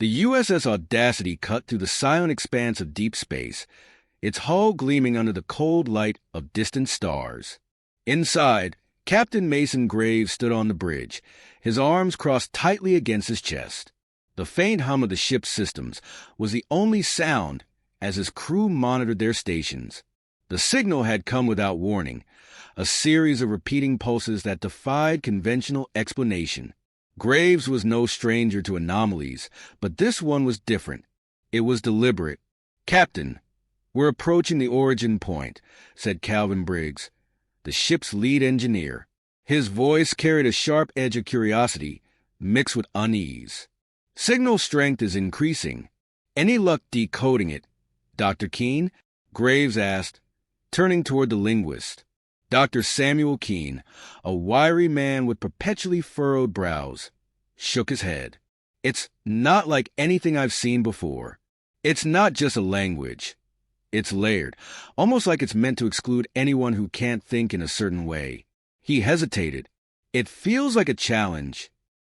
The USS Audacity cut through the silent expanse of deep space, its hull gleaming under the cold light of distant stars. Inside, Captain Mason Graves stood on the bridge, his arms crossed tightly against his chest. The faint hum of the ship's systems was the only sound as his crew monitored their stations. The signal had come without warning, a series of repeating pulses that defied conventional explanation. Graves was no stranger to anomalies, but this one was different. It was deliberate. "Captain, we're approaching the origin point," said Calvin Briggs, the ship's lead engineer. His voice carried a sharp edge of curiosity, mixed with unease. "Signal strength is increasing. Any luck decoding it, Dr. Keene?" Graves asked, turning toward the linguist. Dr. Samuel Keene, a wiry man with perpetually furrowed brows, shook his head. "It's not like anything I've seen before. It's not just a language. It's layered, almost like it's meant to exclude anyone who can't think in a certain way." He hesitated. "It feels like a challenge."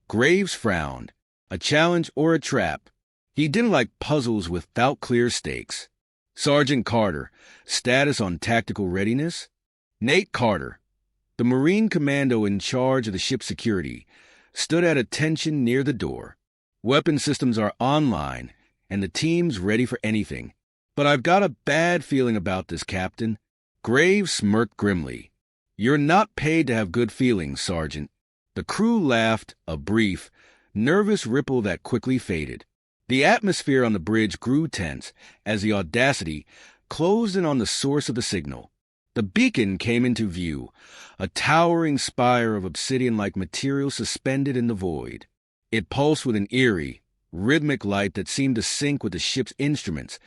Graves frowned. A challenge or a trap? He didn't like puzzles without clear stakes. "Sergeant Carter, status on tactical readiness?" Nate Carter, the Marine commando in charge of the ship's security, stood at attention near the door. "Weapon systems are online, and the team's ready for anything. But I've got a bad feeling about this, Captain." Graves smirked grimly. "You're not paid to have good feelings, Sergeant." The crew laughed, a brief, nervous ripple that quickly faded. The atmosphere on the bridge grew tense as the Audacity closed in on the source of the signal. The beacon came into view, a towering spire of obsidian-like material suspended in the void. It pulsed with an eerie, rhythmic light that seemed to sync with the ship's instruments,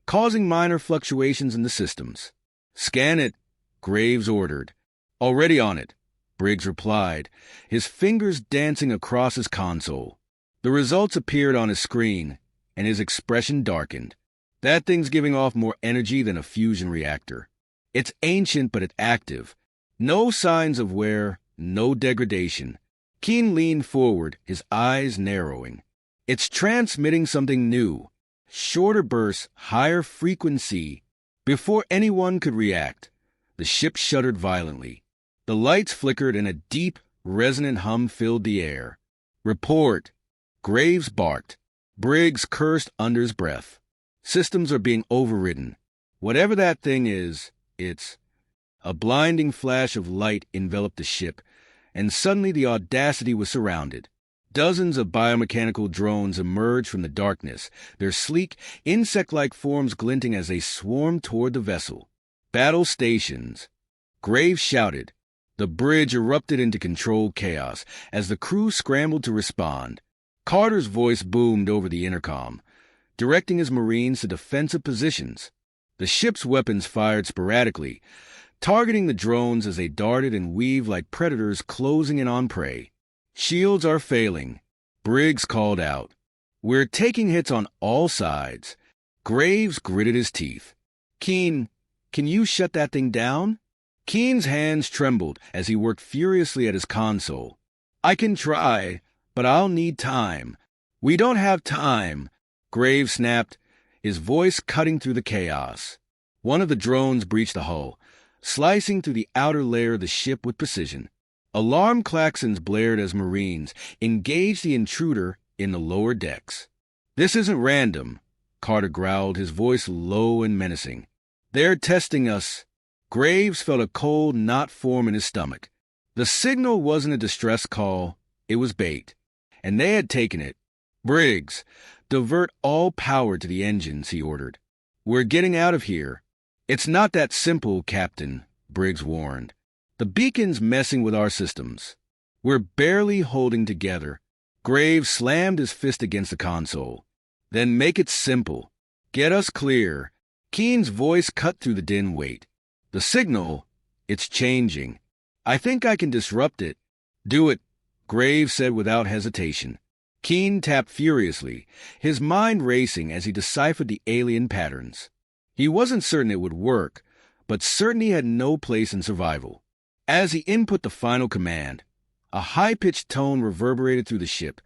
causing minor fluctuations in the systems. "Scan it," Graves ordered. "Already on it," Briggs replied, his fingers dancing across his console. The results appeared on his screen, and his expression darkened. "That thing's giving off more energy than a fusion reactor. It's ancient, but it's active. No signs of wear, no degradation." Keene leaned forward, his eyes narrowing. "It's transmitting something new. Shorter bursts, higher frequency." Before anyone could react, the ship shuddered violently. The lights flickered and a deep, resonant hum filled the air. "Report," Graves barked. Briggs cursed under his breath. "Systems are being overridden. Whatever that thing is, it's..." A blinding flash of light enveloped the ship, and suddenly the Audacity was surrounded. Dozens of biomechanical drones emerged from the darkness, their sleek, insect-like forms glinting as they swarmed toward the vessel. "Battle stations," Graves shouted. The bridge erupted into controlled chaos as the crew scrambled to respond. Carter's voice boomed over the intercom, directing his Marines to defensive positions. The ship's weapons fired sporadically, targeting the drones as they darted and weaved like predators closing in on prey. "Shields are failing," Briggs called out. "We're taking hits on all sides." Graves gritted his teeth. "Keene, can you shut that thing down?" Keene's hands trembled as he worked furiously at his console. "I can try, but I'll need time." "We don't have time," Graves snapped, his voice cutting through the chaos. One of the drones breached the hull, slicing through the outer layer of the ship with precision. Alarm klaxons blared as Marines engaged the intruder in the lower decks. "This isn't random," Carter growled, his voice low and menacing. "They're testing us." Graves felt a cold knot form in his stomach. The signal wasn't a distress call, it was bait, and they had taken it. "Briggs, divert all power to the engines," he ordered. "We're getting out of here." "It's not that simple, Captain," Briggs warned. "The beacon's messing with our systems. We're barely holding together." Graves slammed his fist against the console. "Then make it simple. Get us clear." Keene's voice cut through the din weight. "The signal, it's changing. I think I can disrupt it." "Do it," Graves said without hesitation. Keene tapped furiously, his mind racing as he deciphered the alien patterns. He wasn't certain it would work, but certainty had no place in survival. As he input the final command, a high-pitched tone reverberated through the ship,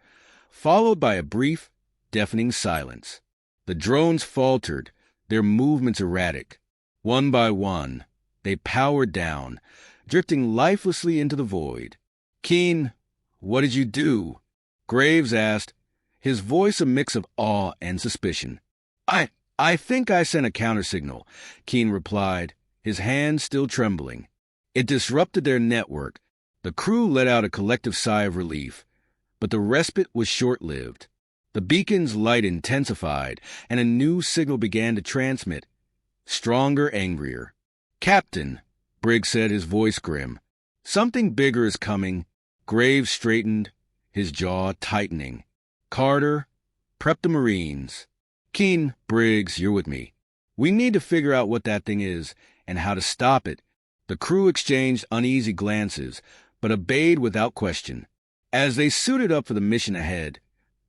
followed by a brief, deafening silence. The drones faltered, their movements erratic. One by one, they powered down, drifting lifelessly into the void. "Keen, what did you do?" Graves asked, his voice a mix of awe and suspicion. I think I sent a countersignal," Keen replied, his hands still trembling. It disrupted their network. The crew let out a collective sigh of relief, but the respite was short-lived. The beacon's light intensified, and a new signal began to transmit, stronger, angrier. "Captain," Briggs said, his voice grim, "something bigger is coming." Graves straightened, his jaw tightening. "Carter, prep the Marines." "Keen, Briggs, you're with me. We need to figure out what that thing is and how to stop it." The crew exchanged uneasy glances, but obeyed without question. As they suited up for the mission ahead,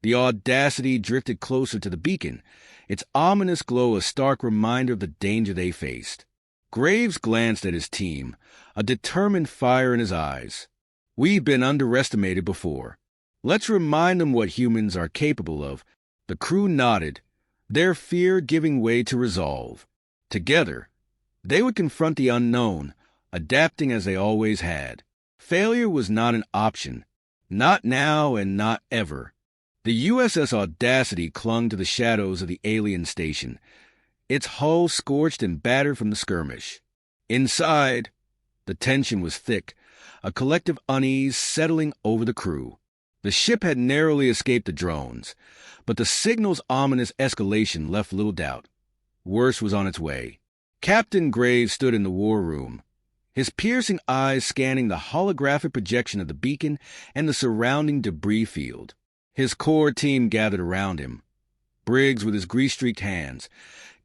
the Audacity drifted closer to the beacon, its ominous glow a stark reminder of the danger they faced. Graves glanced at his team, a determined fire in his eyes. "We've been underestimated before. Let's remind them what humans are capable of." The crew nodded, their fear giving way to resolve. Together, they would confront the unknown, adapting as they always had. Failure was not an option. Not now and not ever. The USS Audacity clung to the shadows of the alien station, its hull scorched and battered from the skirmish. Inside, the tension was thick, a collective unease settling over the crew. The ship had narrowly escaped the drones, but the signal's ominous escalation left little doubt. Worse was on its way. Captain Graves stood in the war room, his piercing eyes scanning the holographic projection of the beacon and the surrounding debris field. His core team gathered around him, Briggs with his grease-streaked hands,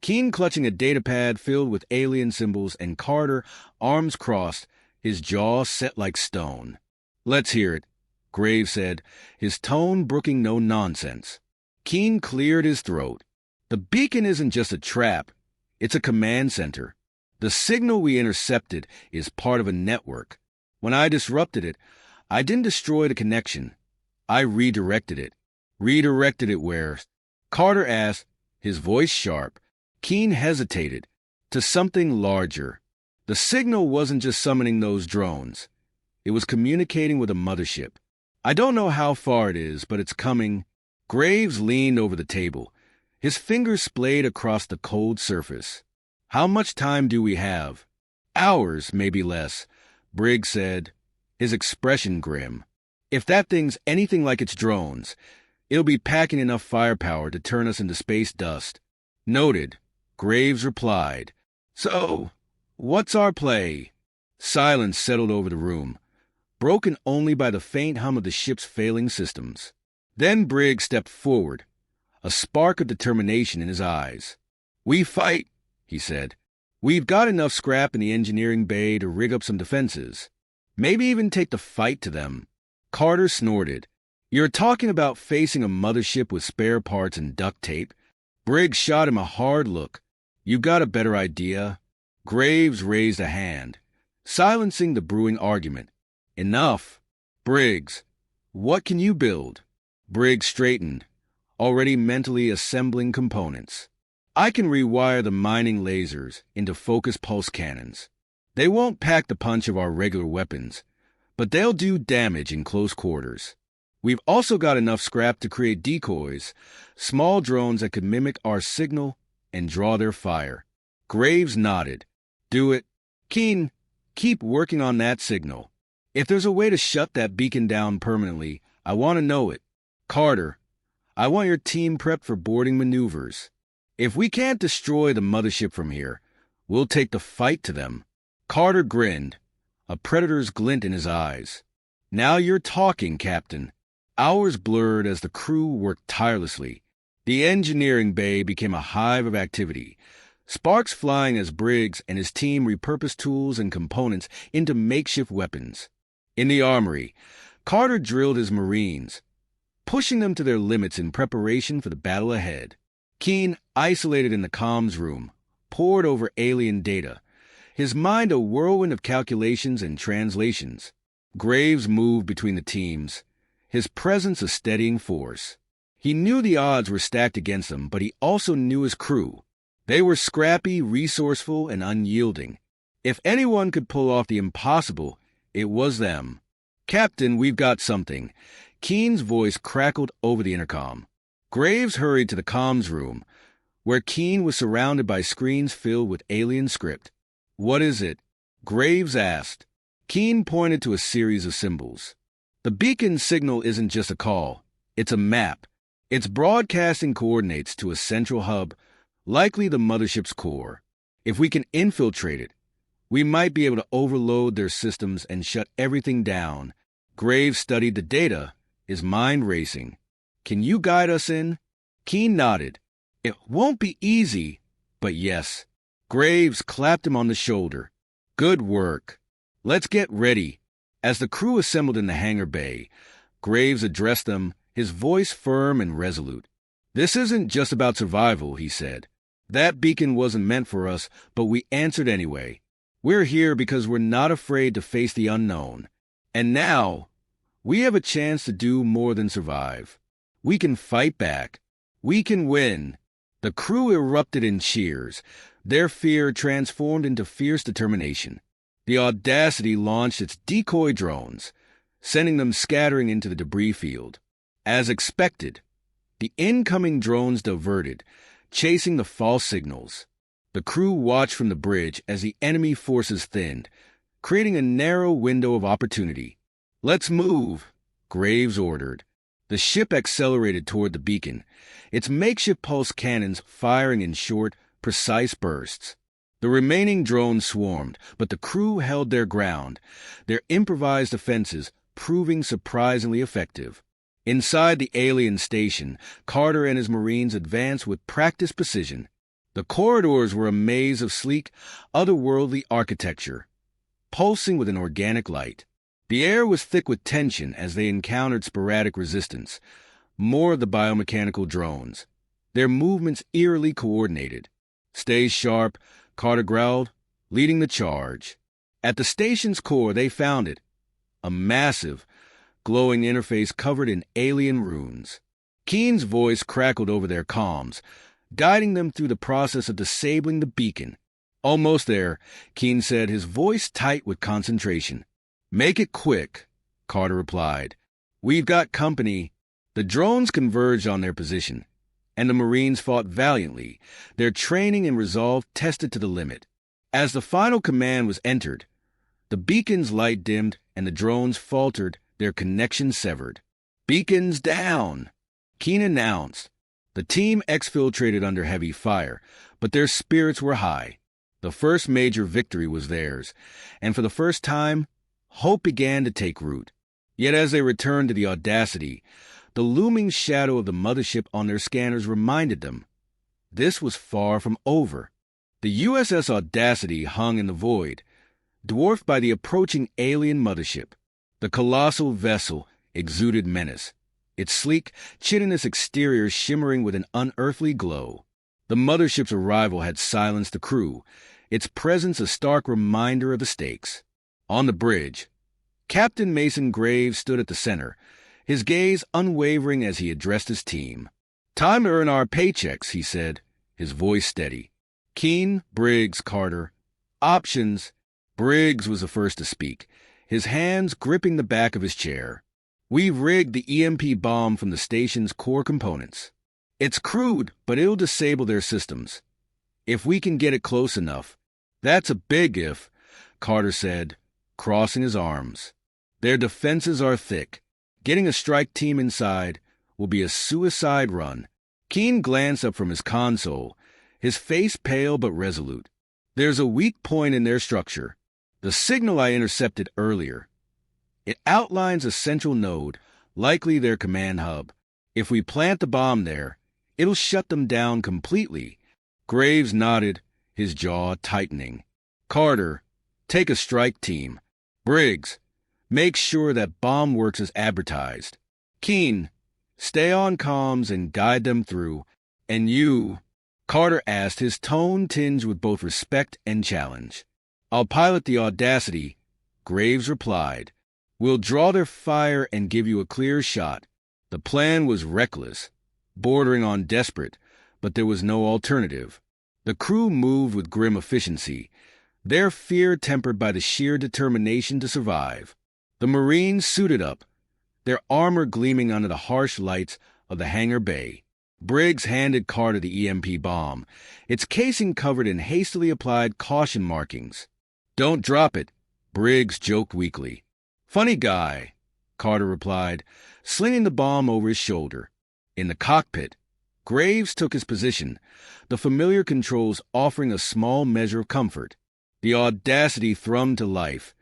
Keen clutching a datapad filled with alien symbols, and Carter, arms crossed, his jaw set like stone. "Let's hear it," Graves said, his tone brooking no nonsense. Keen cleared his throat. "The beacon isn't just a trap, it's a command center. The signal we intercepted is part of a network. When I disrupted it, I didn't destroy the connection. I redirected it." "Redirected it where?" Carter asked, his voice sharp. Keen hesitated. "To something larger. The signal wasn't just summoning those drones. It was communicating with a mothership. I don't know how far it is, but it's coming." Graves leaned over the table, his fingers splayed across the cold surface. "How much time do we have?" "Hours, maybe less," Briggs said, his expression grim. "If that thing's anything like its drones, it'll be packing enough firepower to turn us into space dust." "Noted," Graves replied. "So, what's our play?" Silence settled over the room, broken only by the faint hum of the ship's failing systems. Then Briggs stepped forward, a spark of determination in his eyes. "We fight," he said. "We've got enough scrap in the engineering bay to rig up some defenses. Maybe even take the fight to them." Carter snorted. "You're talking about facing a mothership with spare parts and duct tape?" Briggs shot him a hard look. "You got a better idea?" Graves raised a hand, silencing the brewing argument. "Enough. Briggs, what can you build?" Briggs straightened, already mentally assembling components. "I can rewire the mining lasers into focused pulse cannons. They won't pack the punch of our regular weapons, but they'll do damage in close quarters. We've also got enough scrap to create decoys, small drones that could mimic our signal and draw their fire." Graves nodded. "Do it. Keen, keep working on that signal. If there's a way to shut that beacon down permanently, I want to know it. Carter, I want your team prepped for boarding maneuvers. If we can't destroy the mothership from here, we'll take the fight to them." Carter grinned, a predator's glint in his eyes. "Now you're talking, Captain." Hours blurred as the crew worked tirelessly. The engineering bay became a hive of activity, sparks flying as Briggs and his team repurposed tools and components into makeshift weapons. In the armory, Carter drilled his Marines, pushing them to their limits in preparation for the battle ahead. Keen, isolated in the comms room, pored over alien data, his mind a whirlwind of calculations and translations. Graves moved between the teams, his presence a steadying force. He knew the odds were stacked against him, but he also knew his crew. They were scrappy, resourceful, and unyielding. If anyone could pull off the impossible, it was them. "Captain, we've got something." Keen's voice crackled over the intercom. Graves hurried to the comms room, where Keen was surrounded by screens filled with alien script. "What is it?" Graves asked. Keen pointed to a series of symbols. "The beacon signal isn't just a call. It's a map. It's broadcasting coordinates to a central hub, likely the mothership's core. If we can infiltrate it, we might be able to overload their systems and shut everything down." Graves studied the data, his mind racing. "Can you guide us in?" Keen nodded. "It won't be easy, but yes." Graves clapped him on the shoulder. "Good work. Let's get ready." As the crew assembled in the hangar bay, Graves addressed them, his voice firm and resolute. "This isn't just about survival," he said. "That beacon wasn't meant for us, but we answered anyway. We're here because we're not afraid to face the unknown. And now, we have a chance to do more than survive. We can fight back. We can win." The crew erupted in cheers, their fear transformed into fierce determination. The Audacity launched its decoy drones, sending them scattering into the debris field. As expected, the incoming drones diverted, chasing the false signals. The crew watched from the bridge as the enemy forces thinned, creating a narrow window of opportunity. "Let's move," Graves ordered. The ship accelerated toward the beacon, its makeshift pulse cannons firing in short, precise bursts. The remaining drones swarmed, but the crew held their ground, their improvised defenses proving surprisingly effective. Inside the alien station, Carter and his Marines advanced with practiced precision. The corridors were a maze of sleek, otherworldly architecture, pulsing with an organic light. The air was thick with tension as they encountered sporadic resistance, more of the biomechanical drones, their movements eerily coordinated. "Stay sharp," Carter growled, leading the charge. At the station's core they found it, a massive, glowing interface covered in alien runes. Keen's voice crackled over their comms, guiding them through the process of disabling the beacon. "Almost there," Keen said, his voice tight with concentration. "Make it quick," Carter replied. "We've got company." The drones converged on their position, and the Marines fought valiantly, their training and resolve tested to the limit. As the final command was entered, the beacon's light dimmed and the drones faltered, their connection severed. "Beacons down," Keen announced. The team exfiltrated under heavy fire, but their spirits were high. The first major victory was theirs, and for the first time, hope began to take root. Yet as they returned to the Audacity, the looming shadow of the mothership on their scanners reminded them this was far from over. The USS Audacity hung in the void, dwarfed by the approaching alien mothership. The colossal vessel exuded menace, its sleek, chitinous exterior shimmering with an unearthly glow. The mothership's arrival had silenced the crew, its presence a stark reminder of the stakes. On the bridge, Captain Mason Graves stood at the center, his gaze unwavering as he addressed his team. "Time to earn our paychecks," he said, his voice steady. "Keen, Briggs, Carter. Options." Briggs was the first to speak, his hands gripping the back of his chair. "We've rigged the EMP bomb from the station's core components. It's crude, but it'll disable their systems. If we can get it close enough." "That's a big if," Carter said, crossing his arms. "Their defenses are thick. Getting a strike team inside will be a suicide run." Keen glanced up from his console, his face pale but resolute. "There's a weak point in their structure. The signal I intercepted earlier. It outlines a central node, likely their command hub. If we plant the bomb there, it'll shut them down completely." Graves nodded, his jaw tightening. "Carter, take a strike team. Briggs, make sure that bomb works as advertised. Keen, stay on comms and guide them through. And you," Carter asked, his tone tinged with both respect and challenge. "I'll pilot the Audacity," Graves replied. "We'll draw their fire and give you a clear shot." The plan was reckless, bordering on desperate, but there was no alternative. The crew moved with grim efficiency, their fear tempered by the sheer determination to survive. The Marines suited up, their armor gleaming under the harsh lights of the hangar bay. Briggs handed Carter the EMP bomb, its casing covered in hastily applied caution markings. "Don't drop it," Briggs joked weakly. "Funny guy," Carter replied, slinging the bomb over his shoulder. In the cockpit, Graves took his position, the familiar controls offering a small measure of comfort. The Audacity thrummed to life,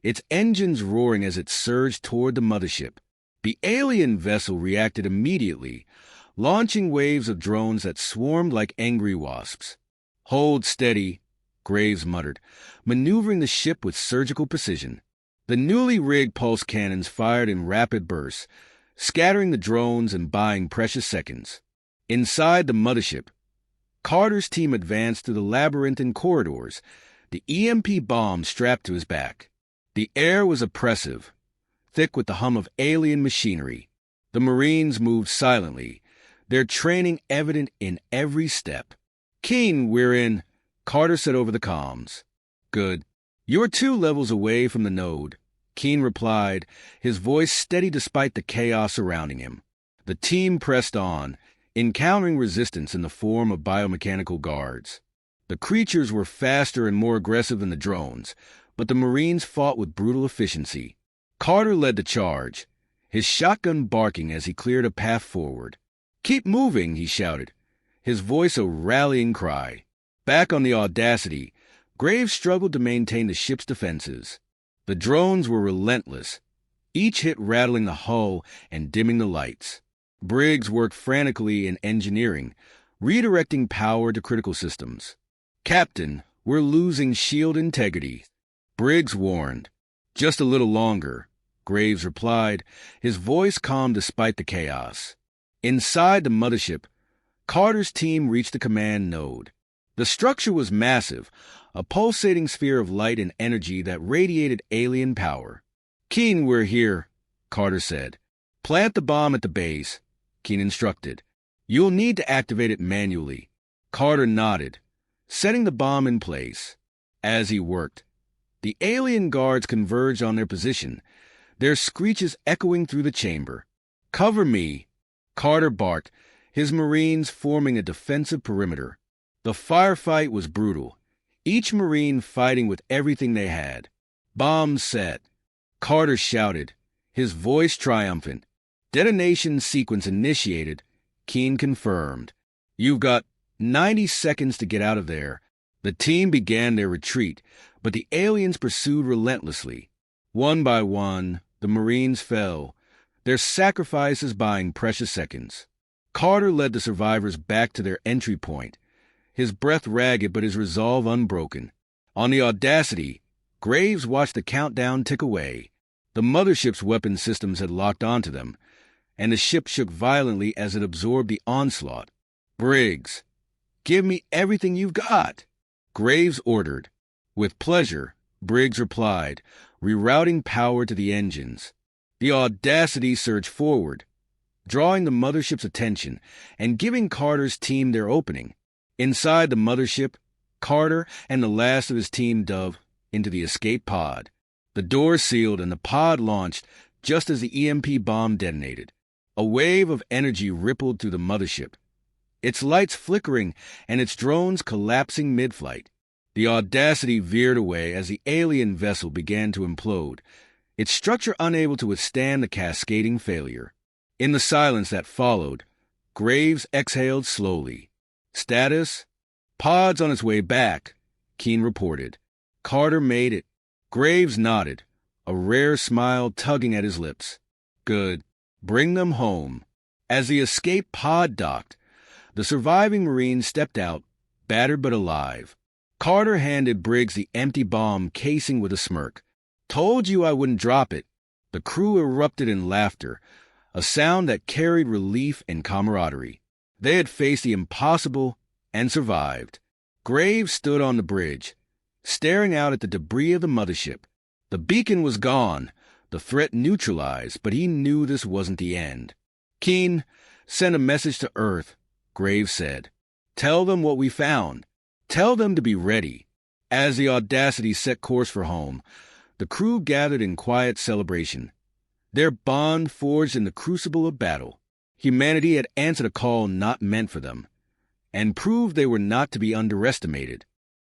its engines roaring as it surged toward the mothership. The alien vessel reacted immediately, launching waves of drones that swarmed like angry wasps. "Hold steady," Graves muttered, maneuvering the ship with surgical precision. The newly rigged pulse cannons fired in rapid bursts, scattering the drones and buying precious seconds. Inside the mothership, Carter's team advanced through the labyrinthine corridors, the EMP bomb strapped to his back. The air was oppressive, thick with the hum of alien machinery. The Marines moved silently, their training evident in every step. "Keen, we're in," Carter said over the comms. "Good. You're 2 levels away from the node," Keen replied, his voice steady despite the chaos surrounding him. The team pressed on, encountering resistance in the form of biomechanical guards. The creatures were faster and more aggressive than the drones, but the Marines fought with brutal efficiency. Carter led the charge, his shotgun barking as he cleared a path forward. "Keep moving," he shouted, his voice a rallying cry. Back on the Audacity, Graves struggled to maintain the ship's defenses. The drones were relentless, each hit rattling the hull and dimming the lights. Briggs worked frantically in engineering, redirecting power to critical systems. "Captain, we're losing shield integrity," Briggs warned. "Just a little longer," Graves replied, his voice calm despite the chaos. Inside the mothership, Carter's team reached the command node. The structure was massive, a pulsating sphere of light and energy that radiated alien power. "Keen, we're here," Carter said. "Plant the bomb at the base," Keen instructed. "You'll need to activate it manually." Carter nodded, setting the bomb in place. As he worked, the alien guards converged on their position, their screeches echoing through the chamber. "Cover me," Carter barked, his Marines forming a defensive perimeter. The firefight was brutal, each Marine fighting with everything they had. "Bombs set," Carter shouted, his voice triumphant. "Detonation sequence initiated," Keen confirmed. "You've got 90 seconds to get out of there." The team began their retreat, but the aliens pursued relentlessly. One by one, the Marines fell, their sacrifices buying precious seconds. Carter led the survivors back to their entry point, his breath ragged but his resolve unbroken. On the Audacity, Graves watched the countdown tick away. The mothership's weapon systems had locked onto them, and the ship shook violently as it absorbed the onslaught. "Briggs, give me everything you've got," Graves ordered. "With pleasure," Briggs replied, rerouting power to the engines. The Audacity surged forward, drawing the mothership's attention and giving Carter's team their opening. Inside the mothership, Carter and the last of his team dove into the escape pod. The door sealed and the pod launched just as the EMP bomb detonated. A wave of energy rippled through the mothership, its lights flickering and its drones collapsing mid-flight. The Audacity veered away as the alien vessel began to implode, its structure unable to withstand the cascading failure. In the silence that followed, Graves exhaled slowly. "Status? Pod's on its way back," Keen reported. "Carter made it." Graves nodded, a rare smile tugging at his lips. "Good. Bring them home." As the escape pod docked, the surviving Marines stepped out, battered but alive. Carter handed Briggs the empty bomb casing with a smirk. "Told you I wouldn't drop it." The crew erupted in laughter, a sound that carried relief and camaraderie. They had faced the impossible and survived. Graves stood on the bridge, staring out at the debris of the mothership. The beacon was gone, the threat neutralized, but he knew this wasn't the end. "Keen, Send a message to Earth, Graves said. Tell them what we found. Tell them to be ready. As the Audacity set course for home, the crew gathered in quiet celebration. Their bond forged in the crucible of battle. Humanity had answered a call not meant for them, and proved they were not to be underestimated.